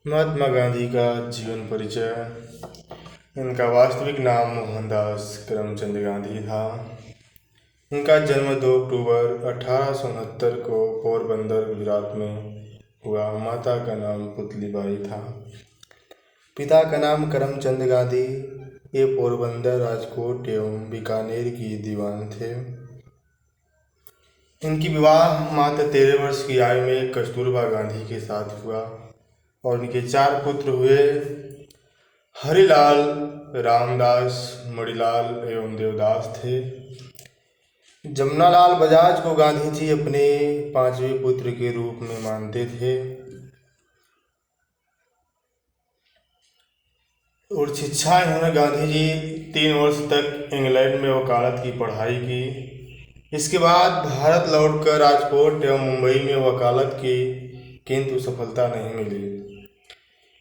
महात्मा गांधी का जीवन परिचय। इनका वास्तविक नाम मोहनदास करमचंद गांधी था। इनका जन्म 2 अक्टूबर 1869 को पोरबंदर, गुजरात में हुआ। माता का नाम पुतलीबाई था। पिता का नाम करमचंद गांधी। ये पोरबंदर, राजकोट एवं बीकानेर की दीवान थे। इनकी विवाह मात्र 13 वर्ष की आयु में कस्तूरबा गांधी के साथ हुआ और इनके 4 पुत्र हुए। हरिलाल, रामदास, मणिलाल एवं देवदास थे। जमनालाल बजाज को गांधी जी अपने 5वें पुत्र के रूप में मानते थे और शिक्षा इन्होंने गांधी जी 3 वर्ष तक इंग्लैंड में वकालत की पढ़ाई की। इसके बाद भारत लौटकर राजकोट एवं मुंबई में वकालत की, किंतु सफलता नहीं मिली।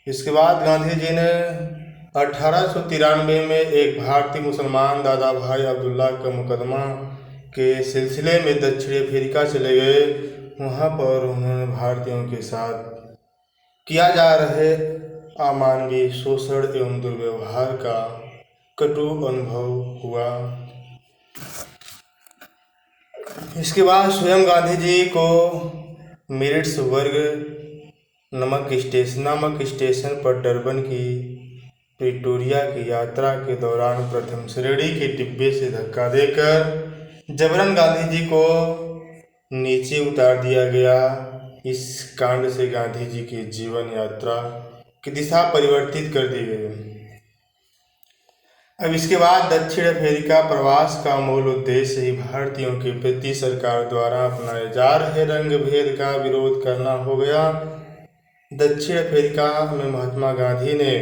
इसके बाद गांधी जी ने 1893 में एक भारतीय मुसलमान दादा भाई अब्दुल्ला का मुकदमा के सिलसिले में दक्षिण अफ्रीका चले गए। वहाँ पर उन्होंने भारतीयों के साथ किया जा रहे अमानवीय शोषण एवं दुर्व्यवहार का कटु अनुभव हुआ। इसके बाद स्वयं गांधी जी को मिरिट्सबर्ग नामक स्टेशन पर डरबन की प्रिटोरिया की यात्रा के दौरान प्रथम श्रेणी के डिब्बे से धक्का देकर जबरन गांधी जी को नीचे उतार दिया गया। इस कांड से गांधी जी की जीवन यात्रा की दिशा परिवर्तित कर दी गई। अब इसके बाद दक्षिण अफ्रीका प्रवास का मूल उद्देश्य ही भारतीयों के प्रति सरकार द्वारा अपनाए जा रहे रंग भेद का विरोध करना हो गया। दक्षिण अफ्रीका में महात्मा गांधी ने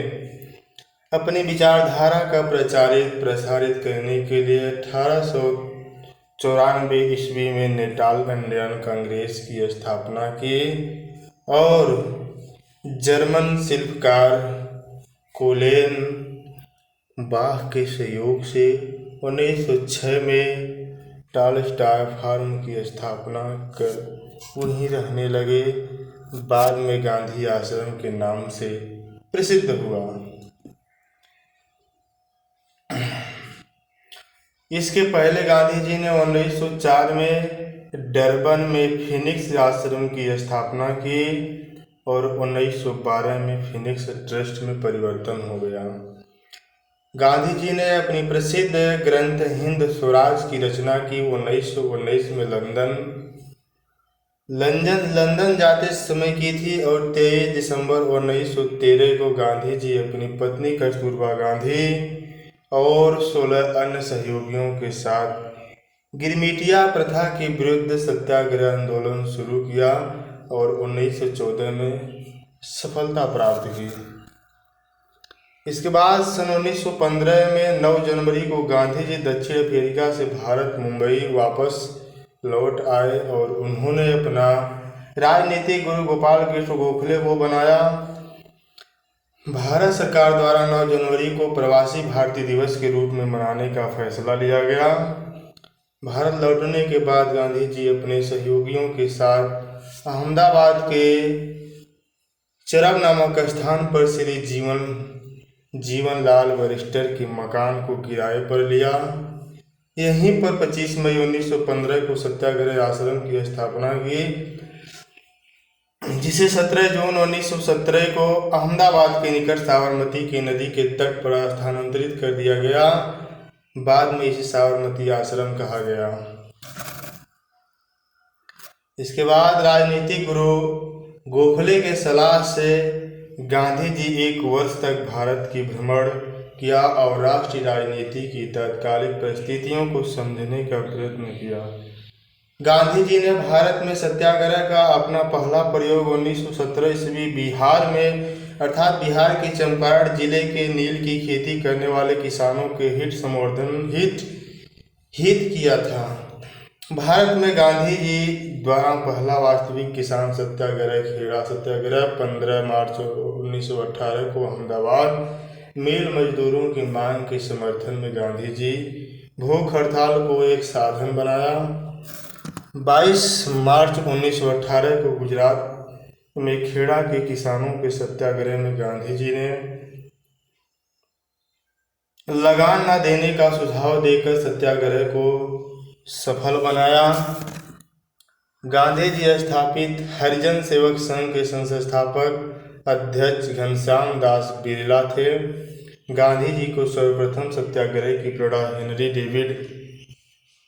अपनी विचारधारा का प्रसारित करने के लिए 1894 ईस्वी में नेटाल इंडियन कांग्रेस की स्थापना की और जर्मन शिल्पकार कोलेन बाह के सहयोग से 1906 में टॉलस्टॉय फार्म की स्थापना कर वहीं रहने लगे। बाद में गांधी आश्रम के नाम से प्रसिद्ध हुआ। इसके पहले गांधी जी ने 1904 में डरबन में फिनिक्स आश्रम की स्थापना की और 1912 में फिनिक्स ट्रस्ट में परिवर्तन हो गया। गांधी जी ने अपनी प्रसिद्ध ग्रंथ हिंद स्वराज की रचना की 1919 में लंदन जाते समय की थी और 23 दिसंबर 1913 को गांधी जी अपनी पत्नी कस्तूरबा गांधी और 16 अन्य सहयोगियों के साथ गिरमिटिया प्रथा के विरुद्ध सत्याग्रह आंदोलन शुरू किया और 1914 में सफलता प्राप्त की। इसके बाद सन 1915 में 9 जनवरी को गांधी जी दक्षिण अफ्रीका से भारत मुंबई वापस लौट आए और उन्होंने अपना राजनीतिक गुरु गोपाल कृष्ण गोखले को बनाया। भारत सरकार द्वारा 9 जनवरी को प्रवासी भारतीय दिवस के रूप में मनाने का फैसला लिया गया। भारत लौटने के बाद गांधी जी अपने सहयोगियों के साथ अहमदाबाद के चरब नामक स्थान पर श्री जीवनलाल वरिष्ठर के मकान को किराए पर लिया। यहीं पर 25 मई 1915 को सत्याग्रह आश्रम की स्थापना की, जिसे 17 जून 1917 को अहमदाबाद के निकट साबरमती की नदी के तट पर स्थानांतरित कर दिया गया। बाद में इसे साबरमती आश्रम कहा गया। इसके बाद राजनीतिक गुरु गोखले के सलाह से गांधी जी 1 वर्ष तक भारत की भ्रमण किया और राष्ट्रीय राजनीति की तात्कालिक परिस्थितियों को समझने का प्रयत्न किया। गांधी जी ने भारत में सत्याग्रह का अपना पहला प्रयोग 1917 ईस्वी बिहार में अर्थात बिहार के चंपारण जिले के नील की खेती करने वाले किसानों के हित किया था। भारत में गांधी जी द्वारा पहला वास्तविक किसान सत्याग्रह खेड़ा सत्याग्रह 15 मार्च 1918 को अहमदाबाद मिल मजदूरों की मांग के समर्थन में गांधी जी भूख हड़ताल को एक साधन बनाया। 22 मार्च 1918 को गुजरात में खेड़ा के किसानों के सत्याग्रह में गांधी जी ने लगान न देने का सुझाव देकर सत्याग्रह को सफल बनाया। गांधी जी स्थापित हरिजन सेवक संघ के संस्थापक अध्यक्ष घनश्याम दास बिरला थे। गांधी जी को सर्वप्रथम सत्याग्रह की प्रेरणा हेनरी डेविड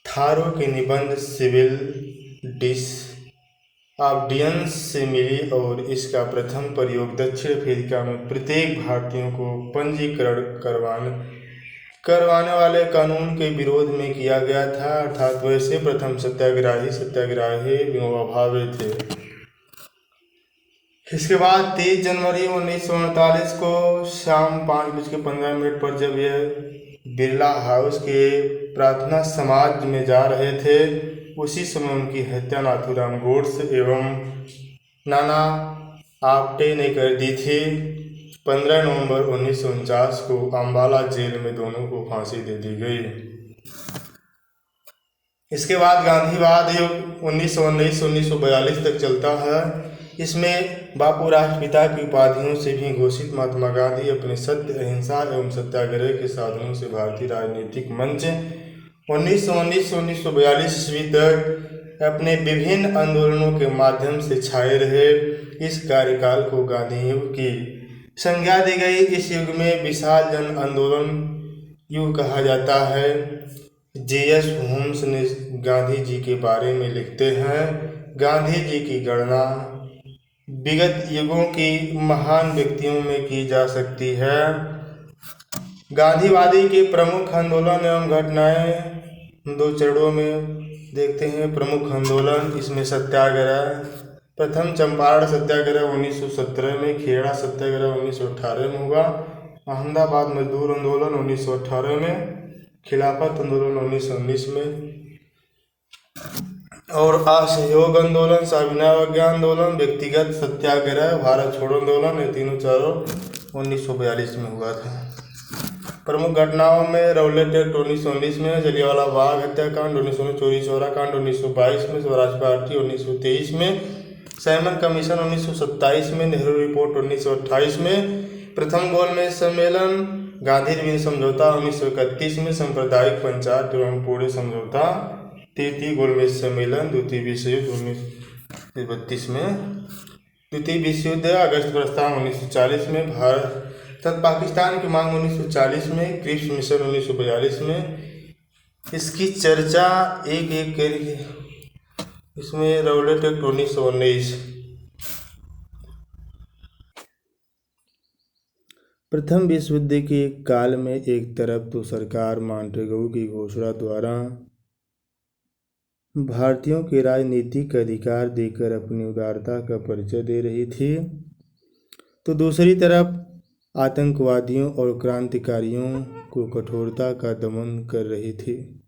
थारो के निबंध सिविल डिसऑबीडियंस से मिली और इसका प्रथम प्रयोग दक्षिण अफ्रीका में प्रत्येक भारतीयों को पंजीकरण करवाने वाले कानून के विरोध में किया गया था, अर्थात वैसे प्रथम सत्याग्रही विनोबा भावे थे। इसके बाद 23 जनवरी 1948 को शाम 5:15 पर जब यह बिरला हाउस के प्रार्थना समाज में जा रहे थे, उसी समय उनकी हत्या नाथूराम गोड्से एवं नाना आप्टे ने कर दी थी। 15 नवंबर 1949 को अम्बाला जेल में दोनों को फांसी दे दी गई। इसके बाद गांधीवाद युग 1919-1942 तक चलता है। इसमें बापू राष्ट्रपिता की उपाधियों से भी घोषित महात्मा गांधी अपने सत्य, अहिंसा एवं सत्याग्रह के साधनों से भारतीय राजनीतिक मंच 1919 से 1942 ईस्वी तक अपने विभिन्न आंदोलनों के माध्यम से छाए रहे। इस कार्यकाल को गांधी युग की संज्ञा दी गई। इस युग में विशाल जन आंदोलन युग कहा जाता है। J.S. होम्स ने गांधी जी के बारे में लिखते हैं, गांधी जी की गणना विगत युगों की महान व्यक्तियों में की जा सकती है। गांधीवादी के प्रमुख आंदोलन एवं घटनाएं 2 चरणों में देखते हैं। प्रमुख आंदोलन, इसमें सत्याग्रह, प्रथम चंपारण सत्याग्रह 1917 में, खेड़ा सत्याग्रह 1918 में हुआ, अहमदाबाद मजदूर आंदोलन 1918 में, खिलाफत आंदोलन 1919 में और असहयोग आंदोलन, स्वाभिमान अवज्ञा आंदोलन, व्यक्तिगत सत्याग्रह, भारत छोड़ो आंदोलन, ये तीनों चारों 1942 में हुआ था। प्रमुख घटनाओं में रौलेट एक्ट 1919 में, जलियांवाला बाग हत्याकांड 1919, चोरी चौरा कांड 1922 में, स्वराज पार्टी 1923 में, साइमन कमीशन 1927 में, नेहरू रिपोर्ट 1928 में, प्रथम गोलमेज सम्मेलन, गांधी रवीन समझौता 1931 में, सांप्रदायिक पंचायत एवं पूरे समझौता, तृतीय गोलमेज सम्मेलन, द्वितीय विश्व युद्ध 1932 में, द्वितीय विश्व युद्ध, अगस्त प्रस्ताव 1940 में, भारत तथा पाकिस्तान की मांग 1940 में, क्रिप्स मिशन 1942 में। इसकी चर्चा एक एक करके, इसमें रौलेट एक्ट 1919। प्रथम विश्व युद्ध के काल में एक तरफ तो सरकार मॉन्टेगू की घोषणा द्वारा भारतीयों के राजनीतिक अधिकार देकर अपनी उदारता का परिचय दे रही थी, तो दूसरी तरफ आतंकवादियों और क्रांतिकारियों को कठोरता का दमन कर रही थी।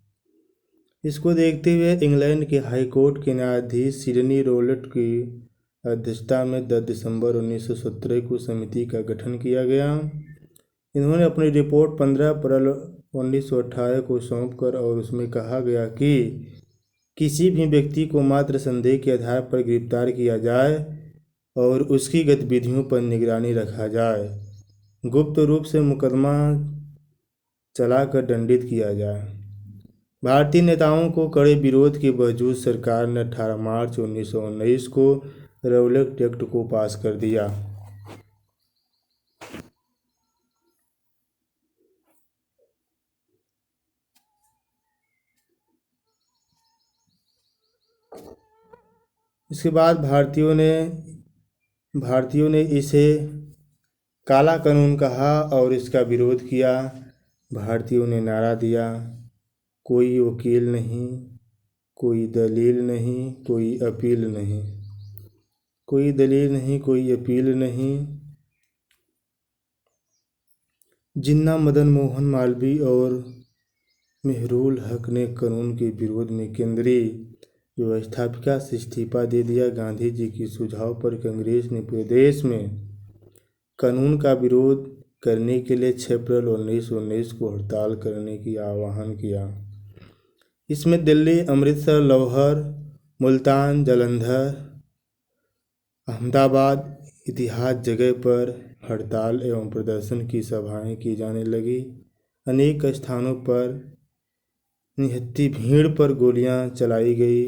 इसको देखते हुए इंग्लैंड के हाई कोर्ट के न्यायाधीश सिडनी रौलेट की अध्यक्षता में 10 दिसंबर 1917 को समिति का गठन किया गया। इन्होंने अपनी रिपोर्ट 15 अप्रैल 1918 को सौंपकर और उसमें कहा गया कि किसी भी व्यक्ति को मात्र संदेह के आधार पर गिरफ्तार किया जाए और उसकी गतिविधियों पर निगरानी रखा जाए, गुप्त रूप से मुकदमा चलाकर दंडित किया जाए। भारतीय नेताओं को कड़े विरोध के बावजूद सरकार ने 18 मार्च 1919 को रौलेट एक्ट को पास कर दिया। इसके बाद भारतीयों ने इसे काला कानून कहा और इसका विरोध किया। भारतीयों ने नारा दिया, कोई वकील नहीं, कोई दलील नहीं, कोई अपील नहीं, कोई दलील नहीं, कोई अपील नहीं। जिन्ना मदन मोहन मालवीय और मेहरुल हक ने कानून के विरोध में केंद्रीय व्यवस्थापिका से इस्तीफा दे दिया। गांधी जी के सुझाव पर कांग्रेस ने पूरे देश में कानून का विरोध करने के लिए 6 अप्रैल 1919 को हड़ताल करने की आह्वान किया। इसमें दिल्ली, अमृतसर, लाहौर, मुल्तान, जालंधर अहमदाबाद इतिहास जगह पर हड़ताल एवं प्रदर्शन की सभाएं की जाने लगी। अनेक स्थानों पर निहत्थी भीड़ पर गोलियां चलाई गई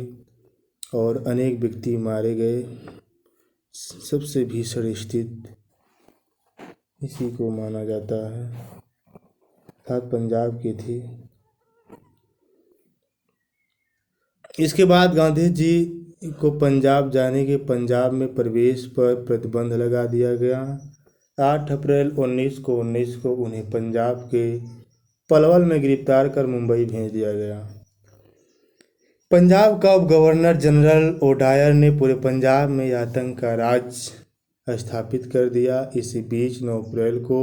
और अनेक व्यक्ति मारे गए। सबसे भीषण स्थिति इसी को माना जाता है, अर्थात पंजाब की थी। इसके बाद गांधी जी को पंजाब जाने के पंजाब में प्रवेश पर प्रतिबंध लगा दिया गया। 8 अप्रैल 1919 को उन्हें पंजाब के पलवल में गिरफ्तार कर मुंबई भेज दिया गया। पंजाब का गवर्नर जनरल ओडायर ने पूरे पंजाब में आतंक का राज स्थापित कर दिया। इसी बीच 9 अप्रैल को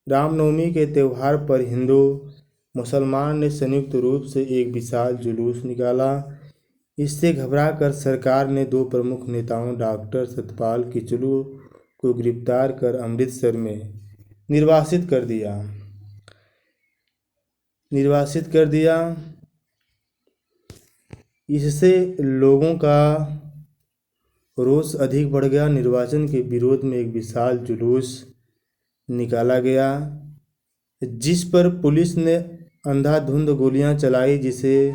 रामनवमी के त्यौहार पर हिंदू मुसलमान ने संयुक्त रूप से एक विशाल जुलूस निकाला। इससे घबराकर सरकार ने 2 प्रमुख नेताओं डॉक्टर सतपाल किचलू को गिरफ्तार कर अमृतसर में निर्वासित कर दिया। इससे लोगों का रोष अधिक बढ़ गया। निर्वाचन के विरोध में एक विशाल जुलूस निकाला गया, जिस पर पुलिस ने अंधाधुंध गोलियां चलाई, जिसे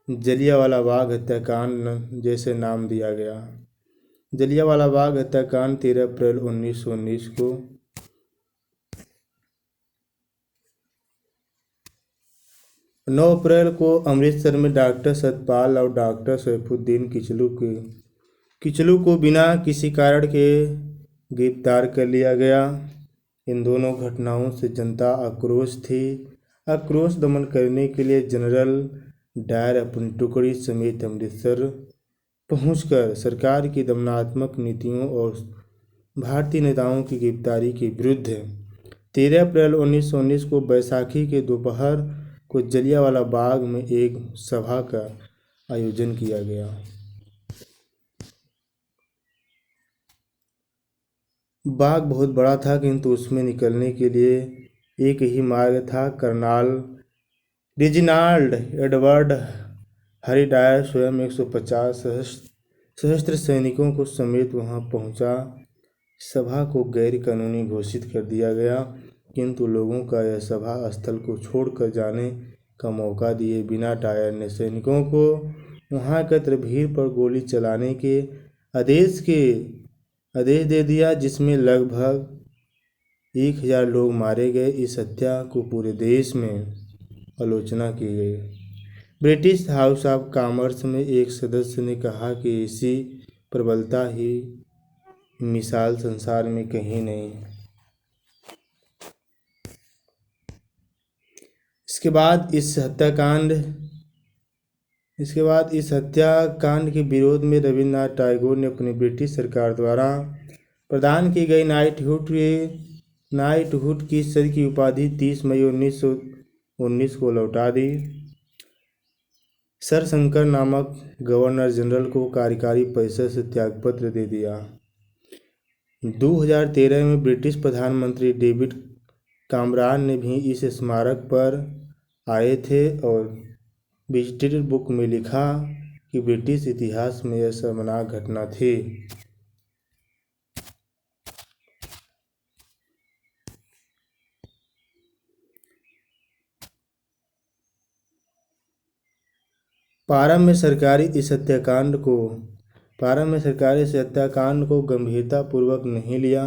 जलियांवाला बाग हत्याकांड जैसे नाम दिया गया। जलियांवाला बाग हत्याकांड 13 अप्रैल 1919 को 9 अप्रैल को अमृतसर में डॉक्टर सतपाल और डॉक्टर सैफुद्दीन किचलू को बिना किसी कारण के गिरफ्तार कर लिया गया। इन दोनों घटनाओं से जनता आक्रोश थी। आक्रोश दमन करने के लिए जनरल डायर अपनी टुकड़ी समेत अमृतसर पहुंचकर सरकार की दमनात्मक नीतियों और भारतीय नेताओं की गिरफ्तारी के विरुद्ध 13 अप्रैल 1919 को बैसाखी के दोपहर को जलियांवाला बाग में एक सभा का आयोजन किया गया। बाग बहुत बड़ा था, किंतु उसमें निकलने के लिए एक ही मार्ग था। कर्नल रेजिनाल्ड एडवर्ड हरिडायर स्वयं 150 सशस्त्र सैनिकों को समेत वहां पहुंचा। सभा को गैर कानूनी घोषित कर दिया गया, किंतु लोगों का यह सभा स्थल को छोड़कर जाने का मौका दिए बिना डायर ने सैनिकों को वहां एकत्र भीड़ पर गोली चलाने के आदेश दे दिया, जिसमें लगभग 1000 लोग मारे गए। इस हत्या को पूरे देश में आलोचना की गई। ब्रिटिश हाउस ऑफ कॉमर्स में एक सदस्य ने कहा कि ऐसी प्रबलता ही मिसाल संसार में कहीं नहीं। इसके बाद इस हत्याकांड के विरोध में रविन्द्रनाथ टैगोर ने अपनी ब्रिटिश सरकार द्वारा प्रदान की गई नाइटहुड की सर की उपाधि 30 मई 1919 को लौटा दी। सर शंकर नामक गवर्नर जनरल को कार्यकारी परिषद से त्यागपत्र दे दिया। 2013 में ब्रिटिश प्रधानमंत्री डेविड कैमरन ने भी इस स्मारक पर आए थे और विजिटर बुक में लिखा कि ब्रिटिश इतिहास में यह शर्मनाक घटना थी। प्रारंभ में सरकार इस हत्याकांड को गंभीरतापूर्वक नहीं लिया,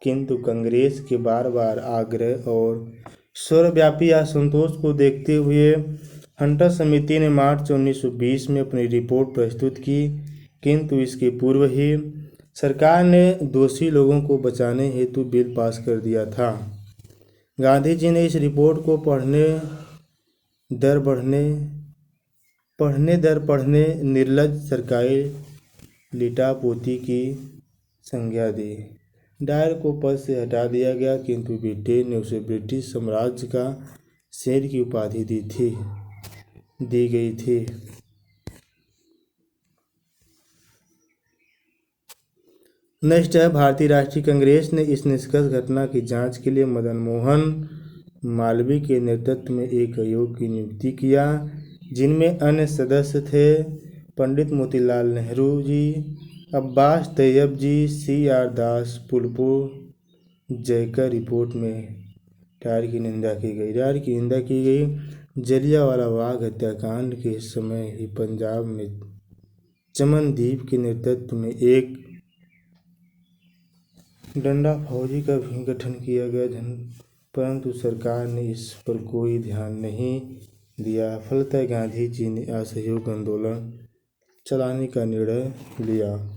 किंतु कांग्रेस के बार बार आग्रह और सर्वव्यापी असंतोष को देखते हुए हंटर समिति ने मार्च 1920 में अपनी रिपोर्ट प्रस्तुत की, किंतु इसके पूर्व ही सरकार ने दोषी लोगों को बचाने हेतु बिल पास कर दिया था। गांधी जी ने इस रिपोर्ट को पढ़ने निर्लज सरकारी लिटापोती की संज्ञा दी। डायर को पद से हटा दिया गया, किंतु ब्रिटेन ने उसे ब्रिटिश साम्राज्य का शेर की उपाधि दी गई थी। नेक्स्ट है, भारतीय राष्ट्रीय कांग्रेस ने इस निष्कर्ष घटना की जांच के लिए मदन मोहन मालवीय के नेतृत्व में एक आयोग की नियुक्ति किया, जिनमें अन्य सदस्य थे पंडित मोतीलाल नेहरू जी, अब्बास तैयब जी, CR दास, पुलपो जयकर रिपोर्ट में टायर की निंदा की गई। टायर की निंदा की गई। जलियांवाला बाग हत्याकांड के समय ही पंजाब में चमनदीप के नेतृत्व में एक डंडा फौजी का भी गठन किया गया, परंतु सरकार ने इस पर कोई ध्यान नहीं दिया। फलतः गांधी जी ने असहयोग आंदोलन चलाने का निर्णय लिया।